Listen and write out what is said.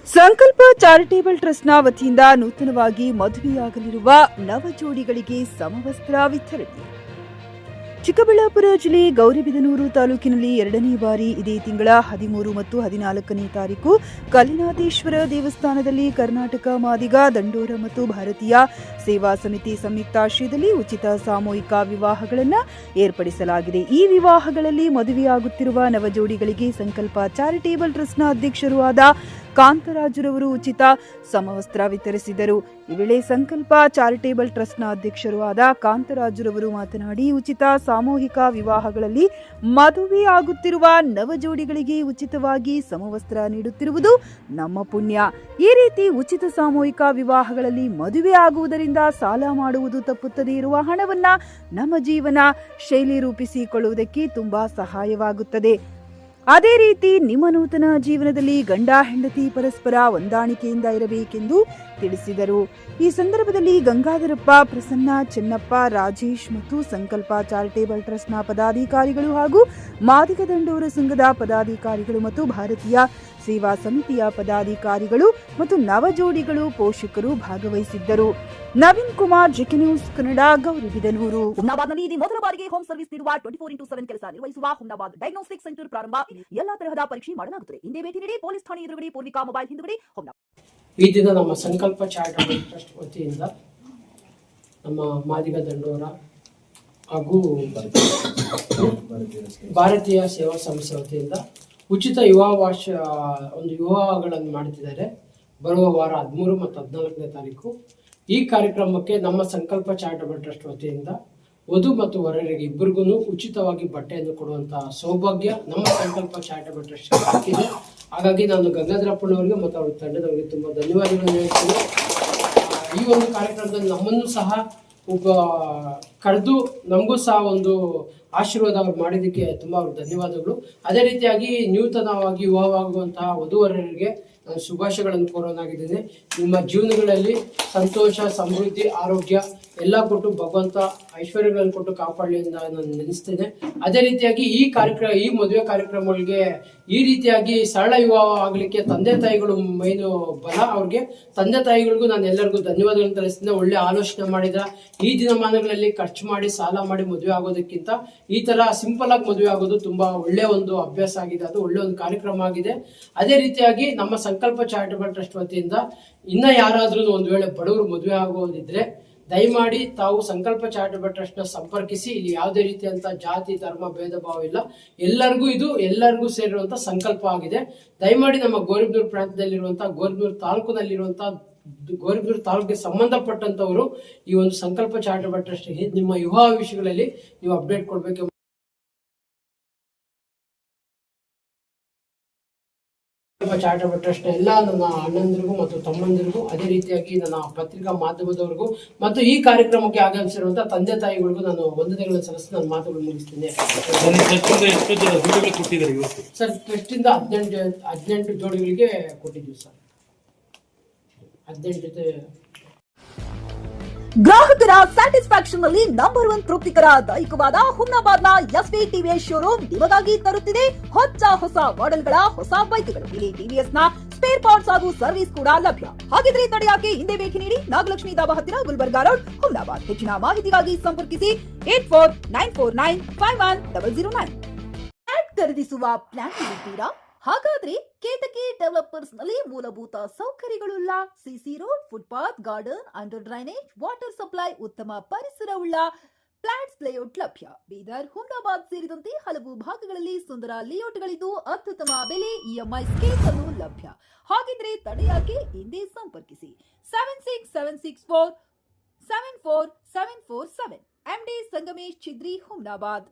ಸಂಕಲ್ಪ ಚಾರಿಟೇಬಲ್ ಟ್ರಸ್ಟ್ನ ವತಿಯಿಂದ ನೂತನವಾಗಿ ಮದುವೆಯಾಗಲಿರುವ ನವ ಜೋಡಿಗಳಿಗೆ ಸಮವಸ್ತ್ರ ವಿತರಣೆ. ಚಿಕ್ಕಬಳ್ಳಾಪುರ ಜಿಲ್ಲೆ ಗೌರಿಬಿದನೂರು ತಾಲೂಕಿನಲ್ಲಿ 2ನೇ ಬಾರಿ ಇದೇ ತಿಂಗಳ 13 ಮತ್ತು 14ನೇ ತಾರೀಕು ಕಲ್ಲಿನಾಥೇಶ್ವರ ದೇವಸ್ಥಾನದಲ್ಲಿ ಕರ್ನಾಟಕ ಮಾದಿಗ ದಂಡೋರ ಮತ್ತು ಭಾರತೀಯ ಸೇವಾ ಸಮಿತಿ ಸಂಯುಕ್ತಾಶ್ರಯದಲ್ಲಿ ಉಚಿತ ಸಾಮೂಹಿಕ ವಿವಾಹಗಳನ್ನು ಏರ್ಪಡಿಸಲಾಗಿದೆ. ಈ ವಿವಾಹಗಳಲ್ಲಿ ಮದುವೆಯಾಗುತ್ತಿರುವ ನವ ಜೋಡಿಗಳಿಗೆ ಸಂಕಲ್ಪ ಚಾರಿಟೇಬಲ್ ಟ್ರಸ್ಟ್ನ ಅಧ್ಯಕ್ಷರೂ ಆದ ಕಾಂತರಾಜುರವರು ಉಚಿತ ಸಮವಸ್ತ್ರ ವಿತರಿಸಿದರು. ಈ ವೇಳೆ ಸಂಕಲ್ಪ ಚಾರಿಟೇಬಲ್ ಟ್ರಸ್ಟ್ನ ಅಧ್ಯಕ್ಷರೂ ಆದ ಕಾಂತರಾಜುರವರು ಮಾತನಾಡಿ, ಉಚಿತ ಸಾಮೂಹಿಕ ವಿವಾಹಗಳಲ್ಲಿ ಮದುವೆಯಾಗುತ್ತಿರುವ ನವ ಜೋಡಿಗಳಿಗೆ ಉಚಿತವಾಗಿ ಸಮವಸ್ತ್ರ ನೀಡುತ್ತಿರುವುದು ನಮ್ಮ ಪುಣ್ಯ. ಈ ರೀತಿ ಉಚಿತ ಸಾಮೂಹಿಕ ವಿವಾಹಗಳಲ್ಲಿ ಮದುವೆ ಆಗುವುದರಿಂದ ಸಾಲ ಮಾಡುವುದು ತಪ್ಪುತ್ತದೆ ಇರುವ ಹಣವನ್ನ ನಮ್ಮ ಜೀವನ ಶೈಲಿ ರೂಪಿಸಿಕೊಳ್ಳುವುದಕ್ಕೆ ತುಂಬಾ ಸಹಾಯವಾಗುತ್ತದೆ. ಅದೇ ರೀತಿ ನಿಮ್ಮ ನೂತನ ಜೀವನದಲ್ಲಿ ಗಂಡ ಹೆಂಡತಿ ಪರಸ್ಪರ ಹೊಂದಾಣಿಕೆಯಿಂದ ಇರಬೇಕೆಂದು ತಿಳಿಸಿದರು. ಈ ಸಂದರ್ಭದಲ್ಲಿ ಗಂಗಾಧರಪ್ಪ, ಪ್ರಸನ್ನ, ಚೆನ್ನಪ್ಪ, ರಾಜೇಶ್ ಮತ್ತು ಸಂಕಲ್ಪ ಚಾರಿಟೇಬಲ್ ಟ್ರಸ್ಟ್ನ ಪದಾಧಿಕಾರಿಗಳು ಹಾಗೂ ಮಾದಿಗ ದಂಡೋರ ಸಂಘದ ಪದಾಧಿಕಾರಿಗಳು ಮತ್ತು ಭಾರತೀಯ ಸೇವಾ ಸಮಿತಿಯ ಪದಾಧಿಕಾರಿಗಳು ಮತ್ತು ನವ ಜೋಡಿಗಳು ಪೋಷಕರು ಭಾಗವಹಿಸಿದ್ದರು. Naveen Kumar, GK news Kannada, Gauribidanur. ಹುಮ್ನಾಬಾದ್ನಲ್ಲಿ ಇದೇ ಮೊದಲ ಬಾರಿಗೆ ಹೋಮ್ ಸರ್ವಿಸ್ ನೀಡುವ 24x7 ಕೆಲಸ ನಿರ್ವಹಿಸುವ ಹುಮ್ನಾಬಾದ್ ಡಯಾಗ್ನೋಸ್ಟಿಕ್ ಸೆಂಟರ್ ಪ್ರಾರಂಭ. ಎಲ್ಲಾ ತರಹದ ಪರೀಕ್ಷೆ ಮಾಡಲಾಗುತ್ತದೆ. ಹಿಂದೆ ಭೇಟಿ ನೀಡಿ. ಪೊಲೀಸ್ ಠಾಣೆ ಎದುರುಗಡೆ, ಪೂರ್ವಿಕಾ ಮೊಬೈಲ್ ಹಿಂದುಗಡೆ, ಹುಮ್ನಾಬಾದ್. ಈ ದಿನ ನಮ್ಮ ಸಂಕಲ್ಪ ಚಾರಿಟೇಬಲ್ ಟ್ರಸ್ಟ್ ವತಿಯಿಂದ ನಮ್ಮ ಮಾದಿಗ ದಂಡೋರ ಹಾಗೂ ಭಾರತೀಯ ಸೇವಾ ಸಂಸ್ಥೆ ವತಿಯಿಂದ ಉಚಿತ ವಿವಾಹಗಳನ್ನು ಮಾಡುತ್ತಿದ್ದಾರೆ. ಬರುವ ವಾರ 13 ಮತ್ತು 14ನೇ ತಾರೀಕು ಈ ಕಾರ್ಯಕ್ರಮಕ್ಕೆ ನಮ್ಮ ಸಂಕಲ್ಪ ಚಾರಿಟೇಬಲ್ ಟ್ರಸ್ಟ್ ವತಿಯಿಂದ ವಧು ಮತ್ತು ವರರಿಗೆ ಇಬ್ಬರಿಗೂ ಉಚಿತವಾಗಿ ಬಟ್ಟೆಯನ್ನು ಕೊಡುವಂತಹ ಸೌಭಾಗ್ಯ ನಮ್ಮ ಸಂಕಲ್ಪ ಚಾರಿಟೇಬಲ್ ಟ್ರಸ್ಟ್ ಸಿಕ್ಕಿದೆ. ಹಾಗಾಗಿ ನಾನು ಗಂಗಾಧರಪ್ಪನವರಿಗೆ ಮತ್ತು ಅವರ ತಂಡದವರಿಗೆ ತುಂಬ ಧನ್ಯವಾದಗಳನ್ನು ಹೇಳ್ತೀನಿ. ಈ ಒಂದು ಕಾರ್ಯಕ್ರಮದಲ್ಲಿ ನಮ್ಮನ್ನು ಸಹ ಕರೆದು ನಮಗೂ ಸಹ ಒಂದು ಆಶೀರ್ವಾದ ಅವ್ರು ಮಾಡಿದ್ದಕ್ಕೆ ತುಂಬ ಅವ್ರಿಗೆ ಧನ್ಯವಾದಗಳು. ಅದೇ ರೀತಿಯಾಗಿ ನೂತನವಾಗಿ ವಿವಾಹವಾಗುವಂತಹ ವಧುವರರಿಗೆ ನಾನು ಶುಭಾಶಯಗಳನ್ನು ಕೋರೋನಾಗಿದ್ದೇನೆ. ನಿಮ್ಮ ಜೀವನಗಳಲ್ಲಿ ಸಂತೋಷ, ಸಮೃದ್ಧಿ, ಆರೋಗ್ಯ ಎಲ್ಲ ಕೊಟ್ಟು ಭಗವಂತ ಐಶ್ವರ್ಯಗಳನ್ನು ಕೊಟ್ಟು ಕಾಪಾಡಲಿ ಅಂತ ನಾನು ನೆನೆಸ್ತೇನೆ. ಅದೇ ರೀತಿಯಾಗಿ ಈ ಮದುವೆ ಕಾರ್ಯಕ್ರಮಗಳಿಗೆ ಈ ರೀತಿಯಾಗಿ ಸರಳ ವಿವಾಹ ಆಗಲಿಕ್ಕೆ ತಂದೆ ತಾಯಿಗಳು ಮೈನು ಬಲ. ಅವ್ರಿಗೆ ತಂದೆ ತಾಯಿಗಳಿಗೂ ನಾನು ಎಲ್ಲರಿಗೂ ಧನ್ಯವಾದಗಳನ್ನು ತಿಳಿಸ್ತೇನೆ. ಒಳ್ಳೆ ಆಲೋಚನೆ ಮಾಡಿದ ಈ ದಿನಮಾನಗಳಲ್ಲಿ ಖರ್ಚು ಮಾಡಿ ಸಾಲ ಮಾಡಿ ಮದುವೆ ಆಗೋದಕ್ಕಿಂತ ಈ ತರ ಸಿಂಪಲ್ ಆಗಿ ಮದುವೆ ಆಗೋದು ತುಂಬಾ ಒಳ್ಳೆ ಒಂದು ಅಭ್ಯಾಸ ಆಗಿದೆ. ಅದು ಒಳ್ಳೆ ಒಂದು ಕಾರ್ಯಕ್ರಮ ಆಗಿದೆ. ಅದೇ ರೀತಿಯಾಗಿ ನಮ್ಮ ಸಂಕಲ್ಪ ಚಾರಿಟೇಬಲ್ ಟ್ರಸ್ಟ್ ವತಿಯಿಂದ ಇನ್ನ ಯಾರಾದ್ರೂ ಒಂದು ವೇಳೆ ಬಡವರು ಮದುವೆ ಆಗೋದಿದ್ರೆ ದಯಮಾಡಿ ತಾವು ಸಂಕಲ್ಪ ಚಾರಿಟೇಬಲ್ ಟ್ರಸ್ಟ್ ನ ಸಂಪರ್ಕಿಸಿ. ಇಲ್ಲಿ ಯಾವುದೇ ರೀತಿಯಂತ ಜಾತಿ ಧರ್ಮ ಭೇದ ಭಾವ ಇಲ್ಲ. ಎಲ್ಲರಿಗೂ ಸೇರಿರುವಂತಹ ಸಂಕಲ್ಪ ಆಗಿದೆ. ದಯಮಾಡಿ ನಮ್ಮ ಗೌರಿಬಿದನೂರು ಪ್ರಾಂತ್ಯದಲ್ಲಿರುವಂತಹ ಗೌರಿಬಿದನೂರು ತಾಲೂಕಿಗೆ ಸಂಬಂಧಪಟ್ಟಂತವರು ಈ ಒಂದು ಸಂಕಲ್ಪ ಚಾರಿಟೇಬಲ್ ಟ್ರಸ್ಟ್ ನಿಮ್ಮ ವಿವಾಹ ವಿಷಯಗಳಲ್ಲಿ ನೀವು ಅಪ್ಡೇಟ್ ಕೊಡ್ಬೇಕು. ಚಾರಿಟೇಬಲ್ ಟ್ರಸ್ಟ್ ಎಲ್ಲ ನನ್ನ ಅಣ್ಣಂದಿರಿಗೂ ಮತ್ತು ತಮ್ಮಂದಿರಿಗೂ, ಅದೇ ರೀತಿಯಾಗಿ ನನ್ನ ಪತ್ರಿಕಾ ಮಾಧ್ಯಮದವರಿಗೂ ಮತ್ತು ಈ ಕಾರ್ಯಕ್ರಮಕ್ಕೆ ಆಗಮಿಸಿರುವಂತಹ ತಂದೆ ತಾಯಿಗಳಿಗೂ ನಾನು ವಂದನೆಗಳನ್ನು ಸಲ್ಲಿಸಿ ನನ್ನ ಮಾತುಗಳನ್ನು ಮುಗಿಸ್ತೇನೆ. ಸರ್, ಟ್ರಸ್ಟ್ ಇಂದ 18 ಜೋಡಿಗಳಿಗೆ ಕೊಟ್ಟಿದ್ದೀವಿ ಸರ್. 18 ಜೊತೆ ಗ್ರಾಹಕರ ಸ್ಯಾಟಿಸ್ಫ್ಯಾಕ್ಷನ್ ನಲ್ಲಿ ನಂಬರ್ 1 ತೃಪ್ತಿಕರ ದೈಹಿಕವಾದ ಹುಮ್ನಾಬಾದ್ನ ಎಸ್ವಿ ಟಿವಿಎಸ್ ಶೋರೂಮ್ ನಿಮಗಾಗಿ ತರುತ್ತಿದೆ ಹೊಸ ಮಾಡೆಲ್ಗಳ ಹೊಸ ಬೈಕ್ಗಳು. ಇಲ್ಲಿ ಟಿವಿಎಸ್ ನ ಸ್ಪೇರ್ ಪಾರ್ಟ್ಸ್ ಹಾಗೂ ಸರ್ವಿಸ್ ಕೂಡ ಲಭ್ಯ. ಹಾಗಿದ್ರೆ ತಡೆಯಾಕೆ ಹಿಂದೆ ಭೇಟಿ ನೀಡಿ. ನಾಗಲಕ್ಷ್ಮಿ ದಾಬಾ ಹತ್ತಿರ, ಗುಲ್ಬರ್ಗಾ ರೋಡ್, ಹುಮ್ನಾಬಾದ್. ಹೆಚ್ಚಿನ ಮಾಹಿತಿಗಾಗಿ ಸಂಪರ್ಕಿಸಿ 8494951009. ಖರೀದಿಸುವ ಪ್ಲಾನ್ ಇರುತ್ತೀರಾ? ಹಾಗಾದ್ರೆ ಕೇತಕಿ ಡೆವಲಪರ್ಸ್ ನಲ್ಲಿ ಮೂಲಭೂತ ಸೌಕರ್ಯಗಳುಳ್ಳ CC road, footpath, garden, under drainage, water supply, ಉತ್ತಮ ಪರಿಸರವುಳ್ಳ ಫ್ಲಾಟ್ಸ್ ಲೇಔಟ್ ಲಭ್ಯ. ಬೀದರ್, ಹುಮ್ನಾಬಾದ್ ಸೇರಿದಂತೆ ಹಲವು ಭಾಗಗಳಲ್ಲಿ ಸುಂದರ ಲೇಔಟ್ಗಳಿದ್ದು ಅತ್ಯುತ್ತಮ ಬೆಲೆ, ಇಎಂಐ ಸ್ಕೀಮ್ಸ್ ಅನ್ನು ಲಭ್ಯ. ಹಾಗಿದ್ರೆ ತಡೆಯಾಕೆ ಹಿಂದೆ ಸಂಪರ್ಕಿಸಿ 7676474747. MD ಸಂಗಮೇಶ್ ಚಿದ್ರಿ, ಹುಮ್ನಾಬಾದ್.